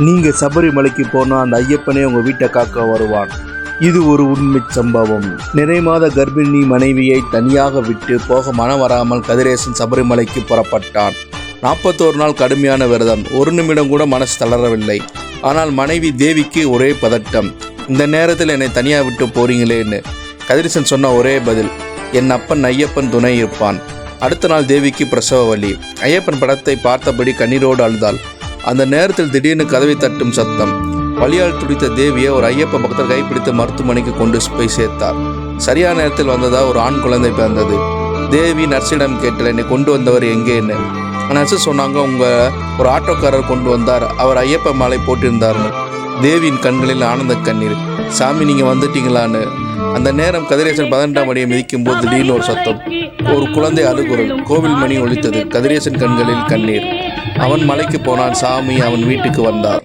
நீங்கள் சபரிமலைக்கு போனால் அந்த ஐயப்பனே உங்கள் வீட்டை காக்க வருவான். இது ஒரு உண்மை சம்பவம். நிறைமாத கர்ப்பிணி மனைவியை தனியாக விட்டு போக மனம் வராமல் கதிரேசன் சபரிமலைக்கு புறப்பட்டான். 41 நாள் கடுமையான விரதம். ஒரு நிமிடம் கூட மனசு தளரவில்லை. ஆனால் மனைவி தேவிக்கு ஒரே பதட்டம். இந்த நேரத்தில் என்னை தனியாக விட்டு போறீங்களேன்னு. கதிரேசன் சொன்ன ஒரே பதில், என் அப்பன் ஐயப்பன் துணை இருப்பான். அடுத்த நாள் தேவிக்கு பிரசவ வலி. ஐயப்பன் படத்தை பார்த்தபடி கண்ணீரோடு அழுதாள். அந்த நேரத்தில் திடீர்னு கதவை தட்டும் சத்தம். வலியால் துடித்த தேவியை ஒரு ஐயப்ப பக்தர் கைப்பிடித்து மருத்துவமனைக்கு கொண்டு போய் சேர்த்தார். சரியான நேரத்தில் வந்ததா ஒரு ஆண் குழந்தை பிறந்தது. தேவி நர்ஸிடம் கேட்டல, என்னை கொண்டு வந்தவர் எங்கேன்னு. நர்ஸு சொன்னாங்க, ஒரு ஆட்டோக்காரர் கொண்டு வந்தார், அவர் ஐயப்ப மாலை போட்டிருந்தார்னு. தேவியின் கண்களில் ஆனந்த கண்ணீர். சாமி, நீங்கள் வந்துட்டீங்களான்னு. அந்த நேரம் கதிரேசன் 12ஆம் அடியை மிதிக்கும் போது திடீர்னு ஒரு சத்தம். ஒரு குழந்தை அழுகுரல். கோவில் மணி ஒலித்தது. கதிரேசன் கண்களில் கண்ணீர். அவன் மலைக்கு போனான். சாமி அவன் வீட்டுக்கு வந்தார்.